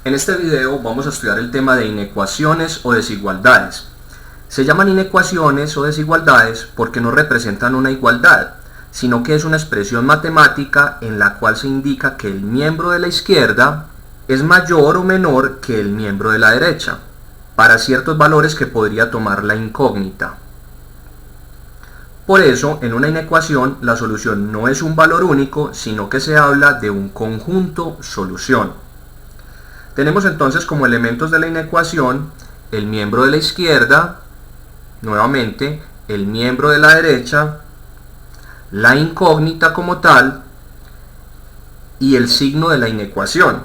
En este video vamos a estudiar el tema de inecuaciones o desigualdades. Se llaman inecuaciones o desigualdades porque no representan una igualdad, sino que es una expresión matemática en la cual se indica que el miembro de la izquierda es mayor o menor que el miembro de la derecha, para ciertos valores que podría tomar la incógnita. Por eso, en una inecuación, la solución no es un valor único, sino que se habla de un conjunto solución. Tenemos entonces como elementos de la inecuación el miembro de la izquierda, nuevamente el miembro de la derecha, la incógnita como tal y el signo de la inecuación,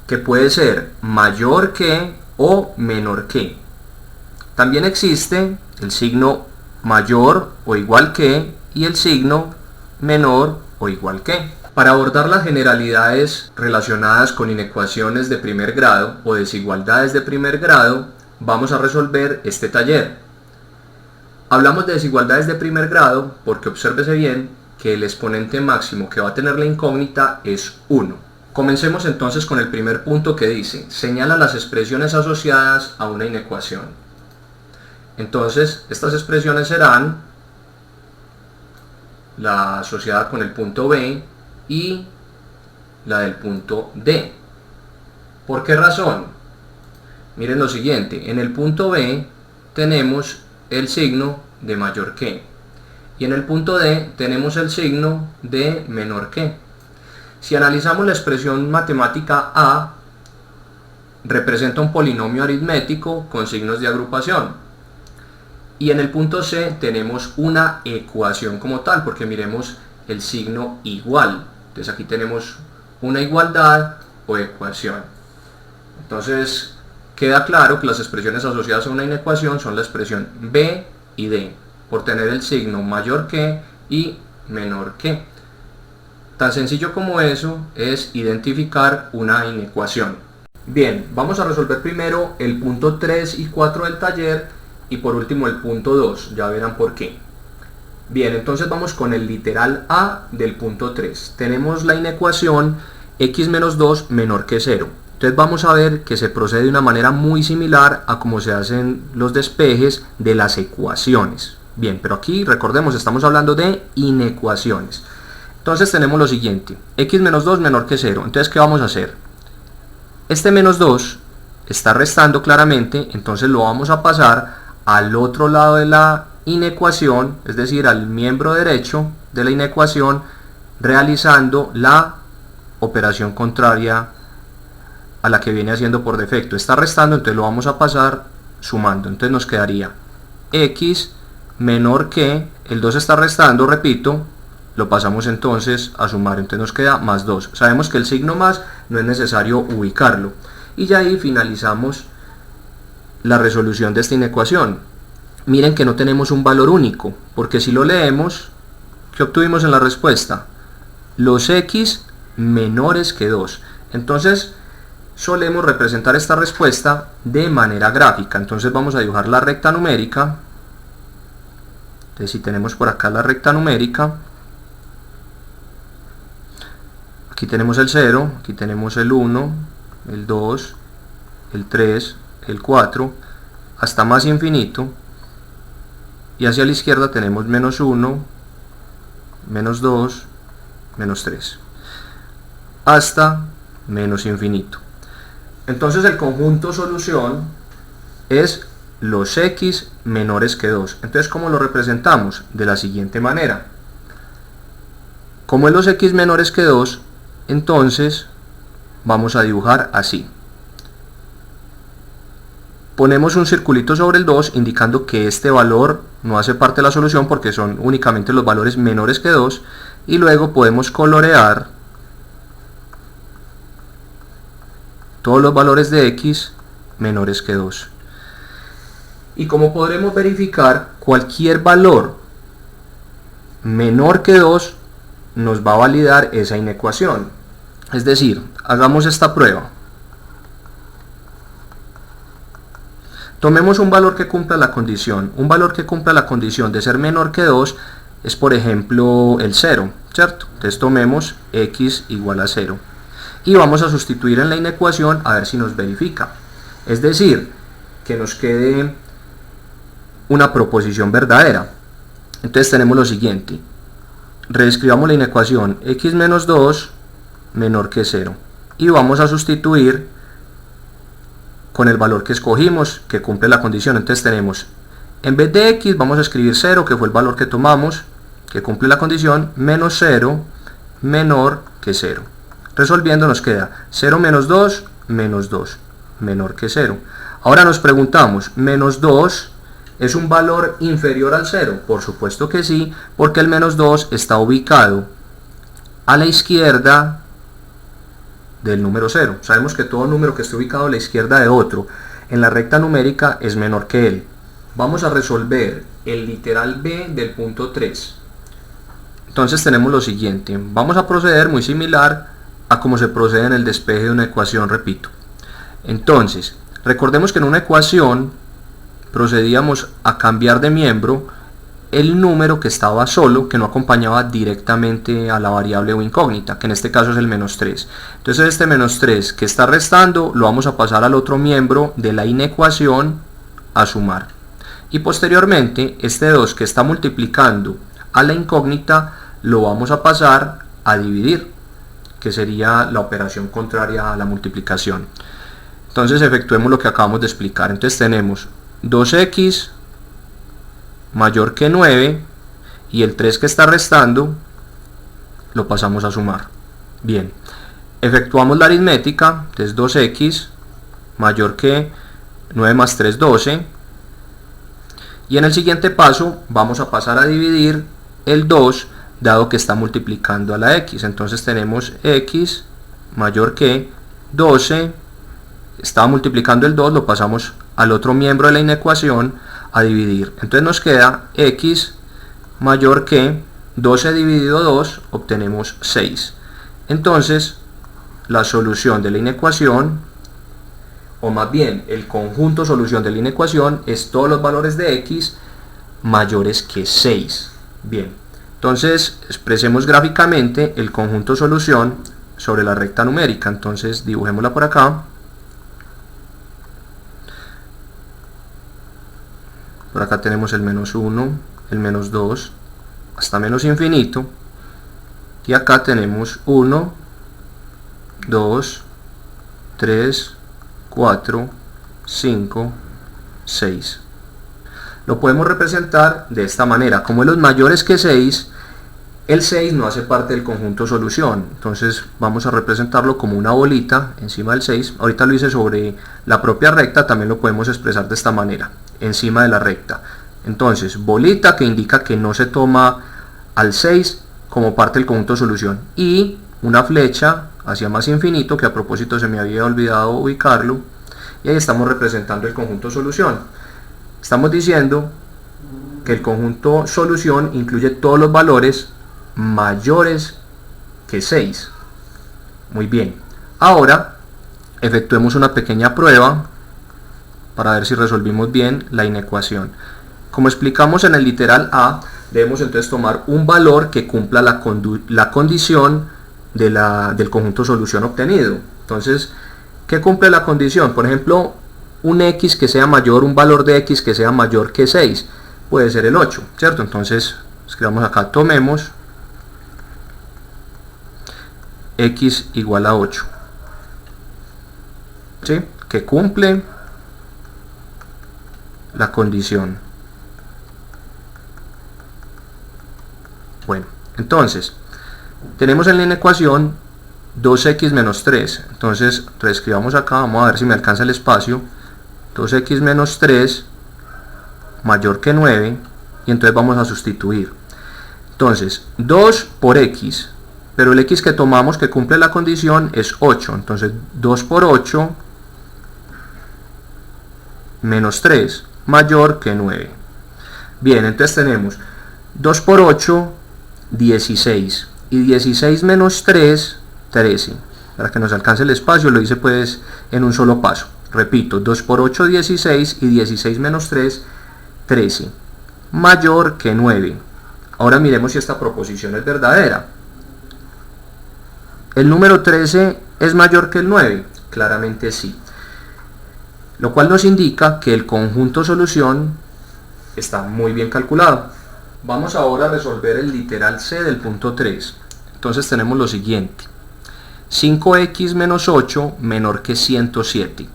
que puede ser mayor que o menor que. También existe el signo mayor o igual que y el signo menor o igual que. Para abordar las generalidades relacionadas con inecuaciones de primer grado o desigualdades de primer grado, vamos a resolver este taller. Hablamos de desigualdades de primer grado porque obsérvese bien que el exponente máximo que va a tener la incógnita es 1. Comencemos entonces con el primer punto que dice: señala las expresiones asociadas a una inecuación. Entonces, estas expresiones serán la asociada con el punto B y la del punto D. ¿Por qué razón? Miren lo siguiente, en el punto B tenemos el signo de mayor que y en el punto D tenemos el signo de menor que. Si analizamos la expresión matemática A, representa un polinomio aritmético con signos de agrupación. Y en el punto C tenemos una ecuación como tal, porque miremos el signo igual. Entonces aquí tenemos una igualdad o ecuación. Entonces queda claro que las expresiones asociadas a una inecuación son la expresión B y D, por tener el signo mayor que y menor que. Tan sencillo como eso es identificar una inecuación. Bien, vamos a resolver primero el punto 3 y 4 del taller y por último el punto 2, ya verán por qué. Bien, entonces vamos con el literal A del punto 3. Tenemos la inecuación x menos 2 menor que 0. Entonces vamos a ver que se procede de una manera muy similar a como se hacen los despejes de las ecuaciones. Bien, pero aquí recordemos, estamos hablando de inecuaciones. Entonces tenemos lo siguiente, x menos 2 menor que 0. Entonces, ¿qué vamos a hacer? Este menos 2 está restando claramente, entonces lo vamos a pasar al otro lado de la inecuación, es decir, al miembro derecho de la inecuación, realizando la operación contraria a la que viene haciendo por defecto. Está restando, entonces lo vamos a pasar sumando. Entonces nos quedaría x menor que, el 2 está restando, repito, lo pasamos entonces a sumar, entonces nos queda más 2. Sabemos que el signo más no es necesario ubicarlo. Y ya ahí finalizamos la resolución de esta inecuación. Miren que no tenemos un valor único, porque si lo leemos, ¿qué obtuvimos en la respuesta? Los x menores que 2. Entonces solemos representar esta respuesta de manera gráfica. Entonces vamos a dibujar la recta numérica. Entonces si tenemos por acá la recta numérica, aquí tenemos el 0, aquí tenemos el 1, el 2, el 3, el 4, hasta más infinito, y hacia la izquierda tenemos menos 1, menos 2, menos 3, hasta menos infinito. Entonces el conjunto solución es los x menores que 2. Entonces, ¿cómo lo representamos? De la siguiente manera. Como es los x menores que 2, entonces vamos a dibujar así. Ponemos un circulito sobre el 2 indicando que este valor no hace parte de la solución porque son únicamente los valores menores que 2, y luego podemos colorear todos los valores de x menores que 2. Y como podremos verificar, cualquier valor menor que 2 nos va a validar esa inecuación. Es decir, hagamos esta prueba. Tomemos un valor que cumpla la condición. Un valor que cumpla la condición de ser menor que 2 es, por ejemplo, el 0, ¿cierto? Entonces tomemos x igual a 0. y vamos a sustituir en la inecuación a ver si nos verifica. Es decir, que nos quede una proposición verdadera. Entonces tenemos lo siguiente: reescribamos la inecuación x menos 2 menor que 0 y vamos a sustituir con el valor que escogimos que cumple la condición. Entonces tenemos, en vez de x vamos a escribir 0, que fue el valor que tomamos que cumple la condición, menos 0 menor que 0. Resolviendo nos queda 0 menos 2 menor que 0. Ahora nos preguntamos, ¿menos 2 es un valor inferior al 0? Por supuesto que sí, porque el menos 2 está ubicado a la izquierda del número 0. Sabemos que todo número que esté ubicado a la izquierda de otro en la recta numérica es menor que él. Vamos a resolver el literal b del punto 3. Entonces tenemos lo siguiente: vamos a proceder muy similar a como se procede en el despeje de una ecuación, repito. Entonces, recordemos que en una ecuación procedíamos a cambiar de miembro el número que estaba solo, que no acompañaba directamente a la variable o incógnita, que en este caso es el menos 3. Entonces este menos 3 que está restando lo vamos a pasar al otro miembro de la inecuación a sumar. Y posteriormente este 2 que está multiplicando a la incógnita lo vamos a pasar a dividir, que sería la operación contraria a la multiplicación. Entonces efectuemos lo que acabamos de explicar. Entonces tenemos 2x mayor que 9 y el 3 que está restando lo pasamos a sumar. Bien, efectuamos la aritmética. Entonces 2x mayor que 9 más 3, 12, y en el siguiente paso vamos a pasar a dividir el 2 dado que está multiplicando a la x. Entonces tenemos x mayor que 12, estaba multiplicando el 2, lo pasamos al otro miembro de la inecuación a dividir. Entonces nos queda x mayor que 12 dividido 2, obtenemos 6. Entonces la solución de la inecuación, o más bien el conjunto solución de la inecuación, es todos los valores de x mayores que 6. Bien, entonces expresemos gráficamente el conjunto solución sobre la recta numérica. Entonces dibujémosla por acá. Por acá tenemos el menos 1, el menos 2, hasta menos infinito. Y acá tenemos 1, 2, 3, 4, 5, 6. Lo podemos representar de esta manera: como él es mayores que 6, el 6 no hace parte del conjunto solución. Entonces vamos a representarlo como una bolita encima del 6. Ahorita lo hice sobre la propia recta, también lo podemos expresar de esta manera: encima de la recta. Entonces bolita, que indica que no se toma al 6 como parte del conjunto solución, y una flecha hacia más infinito, que a propósito se me había olvidado ubicarlo, y ahí estamos representando el conjunto solución. Estamos diciendo que el conjunto solución incluye todos los valores mayores que 6. Muy bien, ahora efectuemos una pequeña prueba para ver si resolvimos bien la inecuación. Como explicamos en el literal A, debemos entonces tomar un valor que cumpla la condición del conjunto solución obtenido. Entonces, ¿qué cumple la condición? Por ejemplo, un x que sea mayor, un valor de x que sea mayor que 6, puede ser el 8, ¿cierto? Entonces escribamos acá, tomemos x igual a 8, ¿sí? Que cumple la condición. Bueno, entonces tenemos en la ecuación 2x menos 3. Entonces reescribamos acá, vamos a ver si me alcanza el espacio. 2x menos 3 mayor que 9, y entonces vamos a sustituir. Entonces 2 por x, pero el x que tomamos que cumple la condición es 8. Entonces 2 por 8 menos 3 mayor que 9. Bien, entonces tenemos 2 por 8, 16, y 16 menos 3, 13. Para que nos alcance el espacio lo hice pues en un solo paso. Repito, 2 por 8, 16, y 16 menos 3, 13, mayor que 9. Ahora miremos si esta proposición es verdadera. ¿El número 13 es mayor que el 9? Claramente sí. Lo cual nos indica que el conjunto solución está muy bien calculado. Vamos ahora a resolver el literal C del punto 3. Entonces tenemos lo siguiente. 5x menos 8 menor que 107.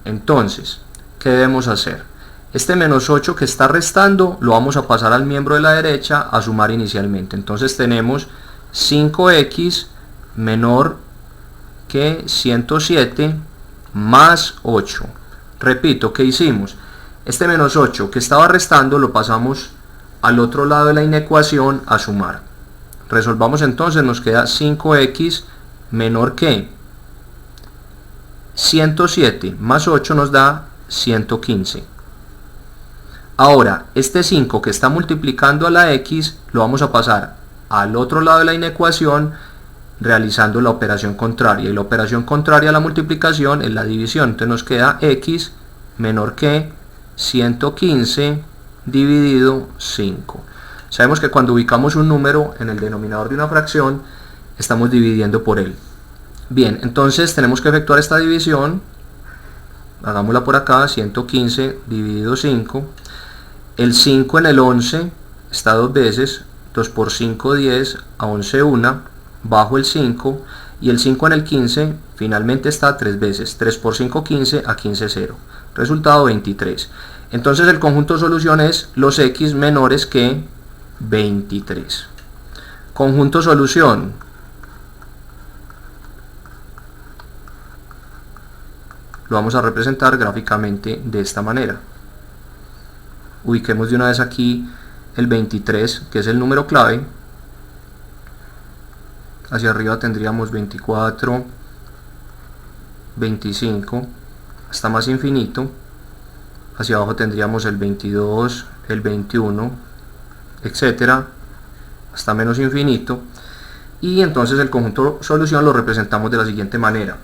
Entonces, ¿qué debemos hacer? Este menos 8 que está restando lo vamos a pasar al miembro de la derecha a sumar inicialmente. Entonces tenemos 5x menor que 107 más 8. Repito, ¿qué hicimos? Este menos 8 que estaba restando lo pasamos al otro lado de la inecuación a sumar. Resolvamos entonces, nos queda 5x menor que 107 más 8 nos da 115. Ahora, este 5 que está multiplicando a la x lo vamos a pasar al otro lado de la inecuación realizando la operación contraria, y la operación contraria a la multiplicación es la división. Entonces nos queda x menor que 115 dividido 5. Sabemos que cuando ubicamos un número en el denominador de una fracción estamos dividiendo por él. Bien, entonces tenemos que efectuar esta división. Hagámosla por acá. 115 dividido 5. El 5 en el 11 está dos veces. 2 por 5, 10, a 11, 1, bajo el 5, y el 5 en el 15 finalmente está 3 veces. 3 por 5, 15, a 15, 0. Resultado 23. Entonces el conjunto solución es los x menores que 23. Conjunto solución. Lo vamos a representar gráficamente de esta manera. Ubiquemos de una vez aquí el 23, que es el número clave. Hacia arriba tendríamos 24, 25, hasta más infinito. Hacia abajo tendríamos el 22, el 21, etcétera, hasta menos infinito. Y entonces el conjunto solución lo representamos de la siguiente manera.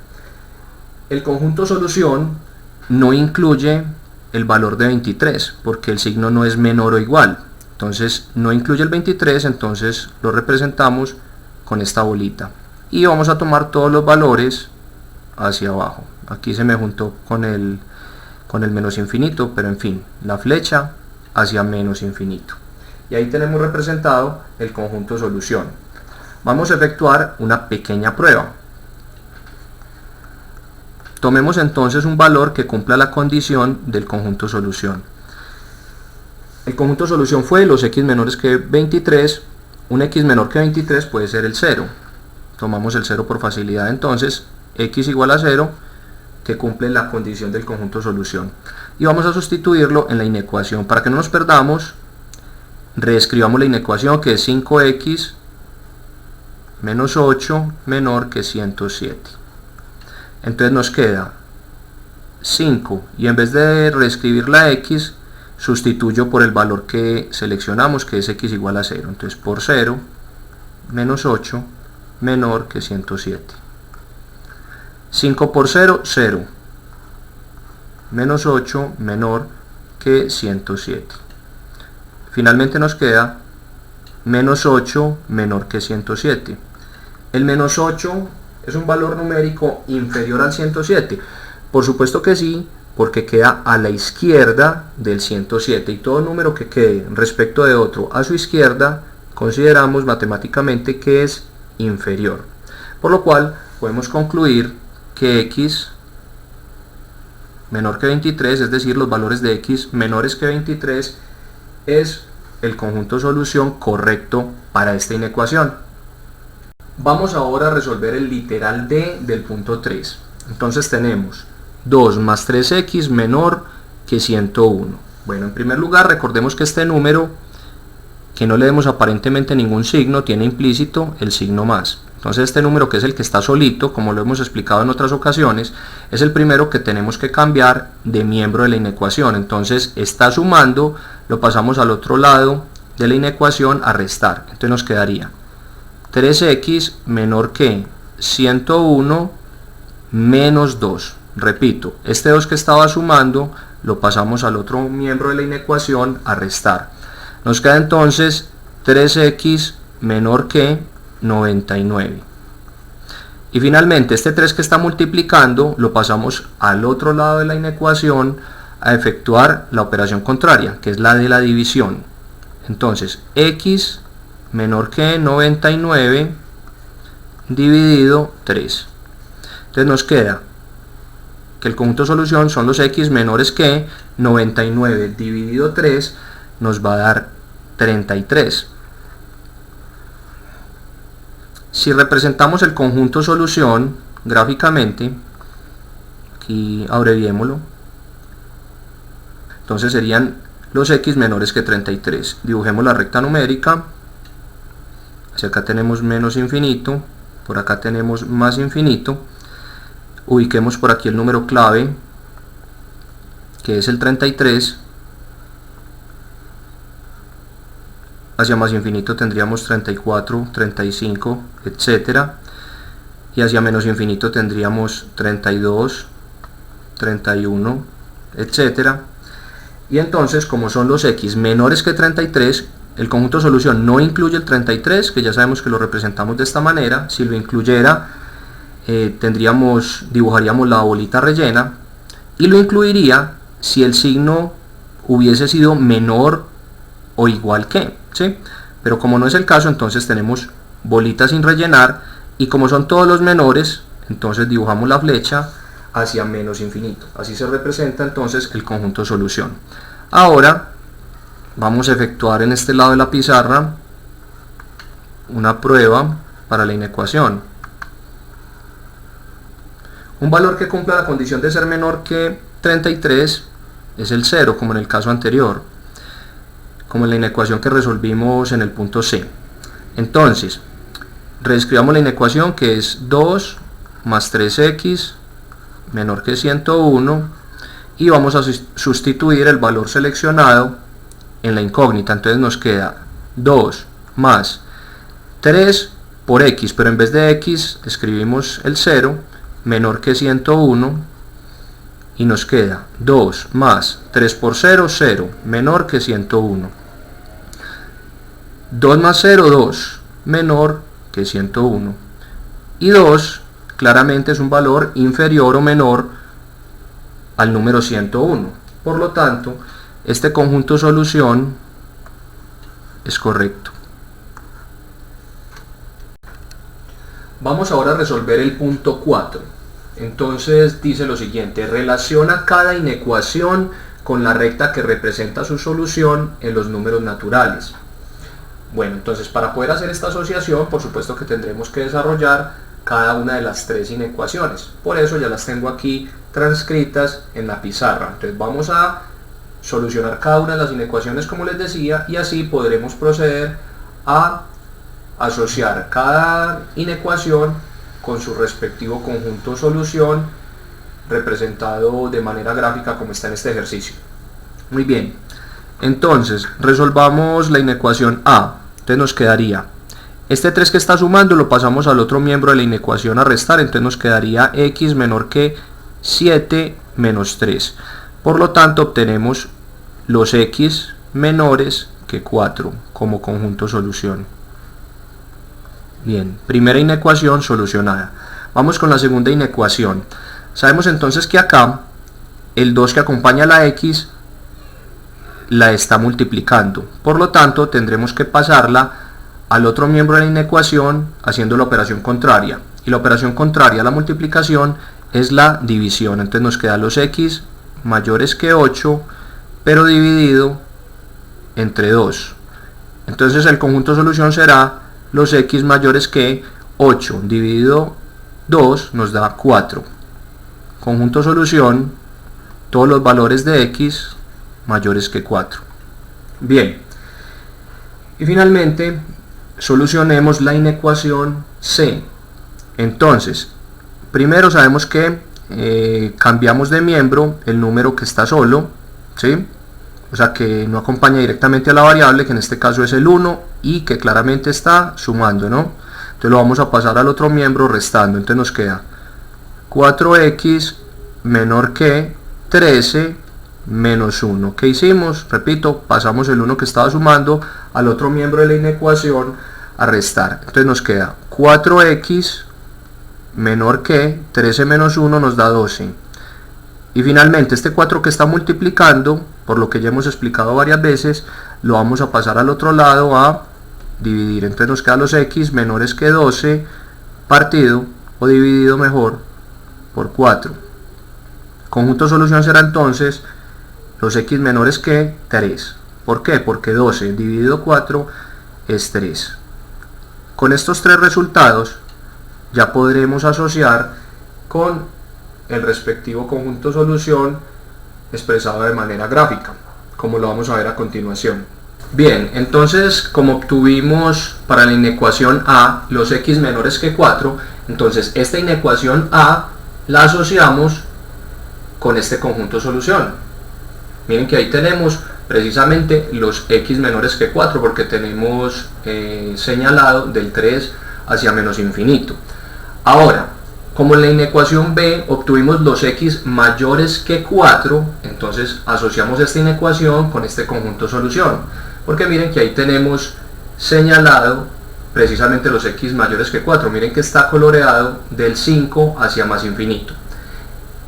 El conjunto solución no incluye el valor de 23, porque el signo no es menor o igual. Entonces no incluye el 23, entonces lo representamos con esta bolita. Y vamos a tomar todos los valores hacia abajo. Aquí se me juntó con el menos infinito, pero en fin, la flecha hacia menos infinito. Y ahí tenemos representado el conjunto solución. Vamos a efectuar una pequeña prueba. Tomemos entonces un valor que cumpla la condición del conjunto solución. El conjunto solución fue los x menores que 23. Un x menor que 23 puede ser el 0. Tomamos el 0 por facilidad, entonces x igual a 0, que cumple la condición del conjunto solución. Y vamos a sustituirlo en la inecuación. Para que no nos perdamos, reescribamos la inecuación, que es 5x menos 8 menor que 107. Entonces nos queda 5, y en vez de reescribir la x, sustituyo por el valor que seleccionamos, que es x igual a 0. Entonces por 0 menos 8 menor que 107. 5 por 0, 0. Menos 8 menor que 107. Finalmente nos queda menos 8 menor que 107. El menos 8 es un valor numérico inferior al 107. Por supuesto que sí, porque queda a la izquierda del 107, y todo número que quede respecto de otro a su izquierda consideramos matemáticamente que es inferior. Por lo cual podemos concluir que x menor que 23, es decir, los valores de x menores que 23, es el conjunto solución correcto para esta inecuación. Vamos ahora a resolver el literal D del punto 3. Entonces tenemos 2 más 3x menor que 101. Bueno, en primer lugar recordemos que este número, que no le demos aparentemente ningún signo, tiene implícito el signo más. Entonces este número, que es el que está solito, como lo hemos explicado en otras ocasiones, es el primero que tenemos que cambiar de miembro de la inecuación. Entonces está sumando, lo pasamos al otro lado de la inecuación a restar. Entonces nos quedaría 3x menor que 101 menos 2. Repito, este 2 que estaba sumando lo pasamos al otro miembro de la inecuación a restar. Nos queda entonces 3x menor que 99. Y finalmente este 3 que está multiplicando lo pasamos al otro lado de la inecuación a efectuar la operación contraria, que es la de la división. Entonces x menor que 99 dividido 3. Entonces nos queda que el conjunto de solución son los x menores que 99 dividido 3 nos va a dar 33. Si representamos el conjunto solución gráficamente, aquí abreviémoslo, entonces serían los x menores que 33. Dibujemos la recta numérica. Hacia acá tenemos menos infinito, por acá tenemos más infinito. Ubiquemos por aquí el número clave, que es el 33. Hacia más infinito tendríamos 34, 35, etc. Y hacia menos infinito tendríamos 32, 31, etc. Y entonces, como son los x menores que 33, el conjunto de solución no incluye el 33, que ya sabemos que lo representamos de esta manera. Si lo incluyera, dibujaríamos la bolita rellena, y lo incluiría si el signo hubiese sido menor o igual que, ¿sí? Pero como no es el caso, entonces tenemos bolita sin rellenar, y como son todos los menores, entonces dibujamos la flecha hacia menos infinito. Así se representa entonces el conjunto de solución. Ahora vamos a efectuar en este lado de la pizarra una prueba para la inecuación. Un valor que cumpla la condición de ser menor que 33 es el 0, como en el caso anterior, como en la inecuación que resolvimos en el punto C. Entonces, reescribamos la inecuación, que es 2 más 3x menor que 101, y vamos a sustituir el valor seleccionado en la incógnita. Entonces nos queda 2 más 3 por x, pero en vez de x escribimos el 0, menor que 101, y nos queda 2 más 3 por 0, 0, menor que 101. 2 más 0, 2, menor que 101. Y 2 claramente es un valor inferior o menor al número 101. Por lo tanto, este conjunto solución es correcto. Vamos ahora a resolver el punto 4. Entonces dice lo siguiente: relaciona cada inecuación con la recta que representa su solución en los números naturales. Bueno, entonces para poder hacer esta asociación, por supuesto que tendremos que desarrollar cada una de las tres inecuaciones. Por eso ya las tengo aquí transcritas en la pizarra. Entonces vamos a solucionar cada una de las inecuaciones, como les decía, y así podremos proceder a asociar cada inecuación con su respectivo conjunto solución, representado de manera gráfica como está en este ejercicio. Muy bien, entonces resolvamos la inecuación A. Entonces nos quedaría este 3 que está sumando, lo pasamos al otro miembro de la inecuación a restar, entonces nos quedaría x menor que 7 menos 3. Por lo tanto obtenemos los x menores que 4 como conjunto solución. Bien, primera inecuación solucionada. Vamos con la segunda inecuación. Sabemos entonces que acá el 2 que acompaña a la x la está multiplicando. Por lo tanto tendremos que pasarla al otro miembro de la inecuación haciendo la operación contraria. Y la operación contraria a la multiplicación es la división. Entonces nos quedan los x mayores que 8, pero dividido entre 2. Entonces el conjunto de solución será los x mayores que 8 dividido 2 nos da 4. Conjunto de solución, todos los valores de x mayores que 4. Bien, y finalmente solucionemos la inecuación C. Entonces, primero sabemos que cambiamos de miembro el número que está solo, ¿sí? O sea, que no acompaña directamente a la variable, que en este caso es el 1, y que claramente está sumando, ¿no? Entonces lo vamos a pasar al otro miembro restando. Entonces nos queda 4x menor que 13 menos 1. ¿Qué hicimos? Repito, pasamos el 1 que estaba sumando al otro miembro de la inecuación a restar. Entonces nos queda 4x menor que 13 menos 1 nos da 12. Y finalmente este 4 que está multiplicando, por lo que ya hemos explicado varias veces, lo vamos a pasar al otro lado a dividir. Entonces nos quedan los x menores que 12 partido o dividido mejor por 4. Conjunto solución será entonces los x menores que 3. ¿Por qué? Porque 12 dividido 4 es 3. Con estos tres resultados ya podremos asociar con el respectivo conjunto solución expresado de manera gráfica, como lo vamos a ver a continuación. Bien, entonces como obtuvimos para la inecuación A los x menores que 4, entonces esta inecuación A la asociamos con este conjunto solución. Miren que ahí tenemos precisamente los x menores que 4 porque tenemos señalado del 3 hacia menos infinito. Ahora, como en la inecuación B obtuvimos los x mayores que 4, entonces asociamos esta inecuación con este conjunto solución, porque miren que ahí tenemos señalado precisamente los x mayores que 4, miren que está coloreado del 5 hacia más infinito.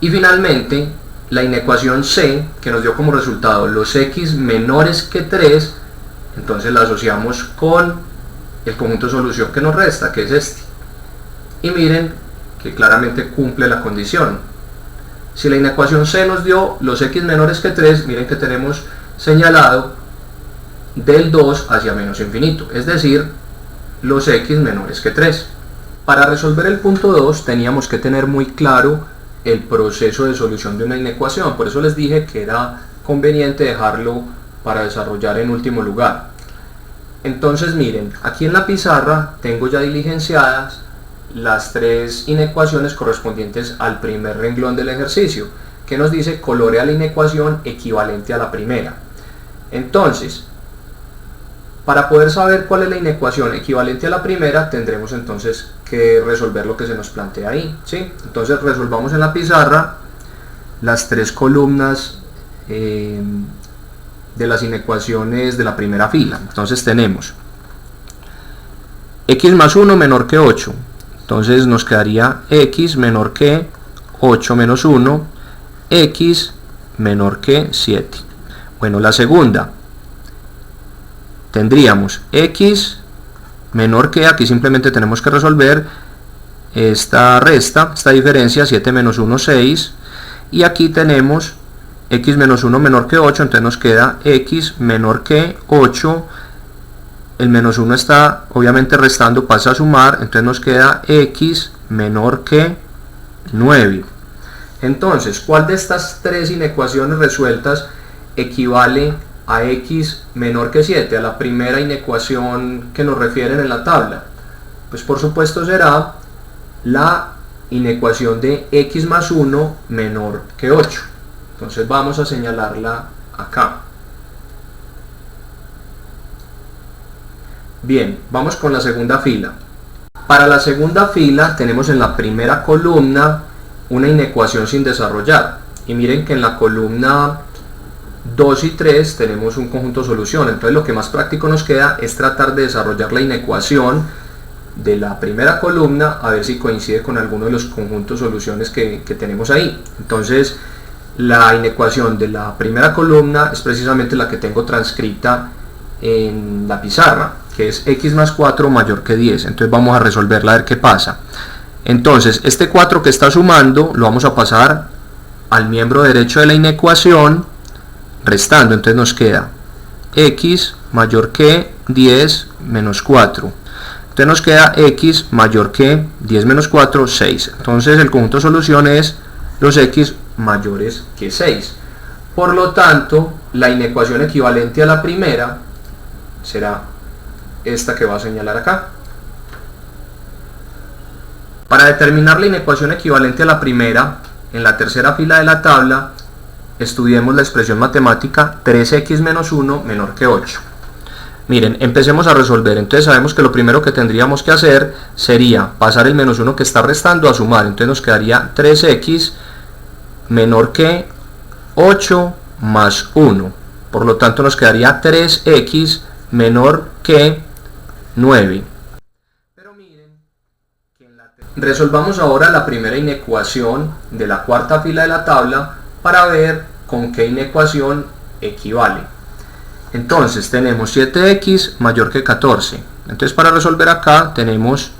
Y finalmente la inecuación C, que nos dio como resultado los x menores que 3, entonces la asociamos con el conjunto solución que nos resta, que es este. Y miren que claramente cumple la condición. Si la inecuación C nos dio los x menores que 3, miren que tenemos señalado del 2 hacia menos infinito, es decir, los x menores que 3. Para resolver el punto 2 teníamos que tener muy claro el proceso de solución de una inecuación, por eso les dije que era conveniente dejarlo para desarrollar en último lugar. Entonces miren, aquí en la pizarra tengo ya diligenciadas las tres inecuaciones correspondientes al primer renglón del ejercicio, que nos dice colorea la inecuación equivalente a la primera. Entonces, para poder saber cuál es la inecuación equivalente a la primera, tendremos entonces que resolver lo que se nos plantea ahí, ¿sí? Entonces resolvamos en la pizarra las tres columnas de las inecuaciones de la primera fila. Entonces tenemos x más 1 menor que 8, entonces nos quedaría x menor que 8 menos 1, x menor que 7. Bueno, la segunda tendríamos x menor que, aquí simplemente tenemos que resolver esta resta, esta diferencia, 7 menos 1, 6, y aquí tenemos x menos 1 menor que 8, entonces nos queda x menor que 8, el menos 1 está obviamente restando, pasa a sumar, entonces nos queda x menor que 9. Entonces, ¿cuál de estas tres inecuaciones resueltas equivale a x menor que 7, a la primera inecuación que nos refieren en la tabla? Pues por supuesto será la inecuación de x más 1 menor que 8. Entonces vamos a señalarla acá. Bien, vamos con la segunda fila. Para la segunda fila tenemos en la primera columna una inecuación sin desarrollar. Y miren que en la columna 2 y 3 tenemos un conjunto solución, entonces lo que más práctico nos queda es tratar de desarrollar la inecuación de la primera columna a ver si coincide con alguno de los conjuntos soluciones que tenemos ahí. Entonces la inecuación de la primera columna es precisamente la que tengo transcrita en la pizarra, que es x más 4 mayor que 10, entonces vamos a resolverla a ver qué pasa. Entonces este 4 que está sumando lo vamos a pasar al miembro derecho de la inecuación restando, entonces nos queda x mayor que 10 menos 4, entonces nos queda x mayor que 10 menos 4, 6, entonces el conjunto de solución es los x mayores que 6, por lo tanto la inecuación equivalente a la primera será esta que va a señalar acá. Para determinar la inecuación equivalente a la primera, en la tercera fila de la tabla estudiemos la expresión matemática 3x menos 1 menor que 8. Miren, empecemos a resolver. Entonces sabemos que lo primero que tendríamos que hacer sería pasar el menos 1 que está restando a sumar, entonces nos quedaría 3x menor que 8 más 1, por lo tanto nos quedaría 3x menor que 9. Resolvamos ahora la primera inecuación de la cuarta fila de la tabla para ver con qué inecuación equivale. Entonces tenemos 7x mayor que 14. Entonces para resolver acá tenemos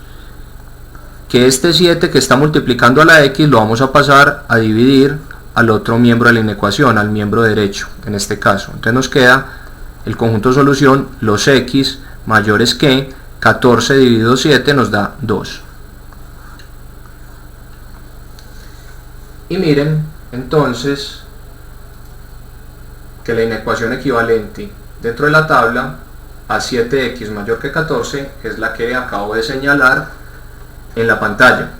que este 7 que está multiplicando a la x lo vamos a pasar a dividir al otro miembro de la inecuación, al miembro derecho en este caso. Entonces nos queda el conjunto solución, los x mayores que 14 dividido 7 nos da 2. Y miren entonces que la inecuación equivalente dentro de la tabla a 7x mayor que 14 es la que acabo de señalar en la pantalla.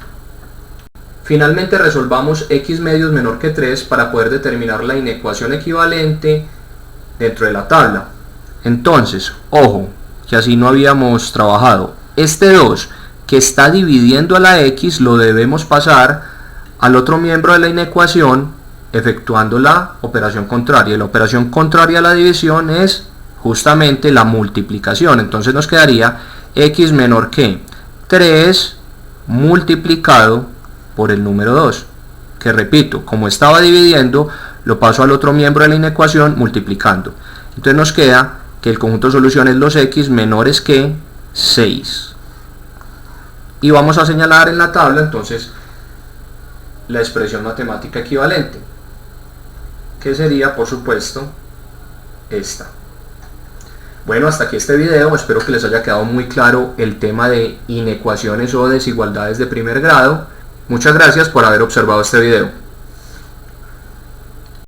Finalmente resolvamos x medios menor que 3 para poder determinar la inecuación equivalente dentro de la tabla. Entonces, ojo, que así no habíamos trabajado. Este 2 que está dividiendo a la x lo debemos pasar al otro miembro de la inecuación efectuando la operación contraria. La operación contraria a la división es justamente la multiplicación. Entonces nos quedaría x menor que 3 multiplicado por el número 2, que repito, como estaba dividiendo, lo paso al otro miembro de la inecuación multiplicando. Entonces nos queda que el conjunto de solución es los x menores que 6. Y vamos a señalar en la tabla entonces la expresión matemática equivalente, que sería por supuesto esta. Bueno, hasta aquí este video, espero que les haya quedado muy claro el tema de inecuaciones o desigualdades de primer grado. Muchas gracias por haber observado este video.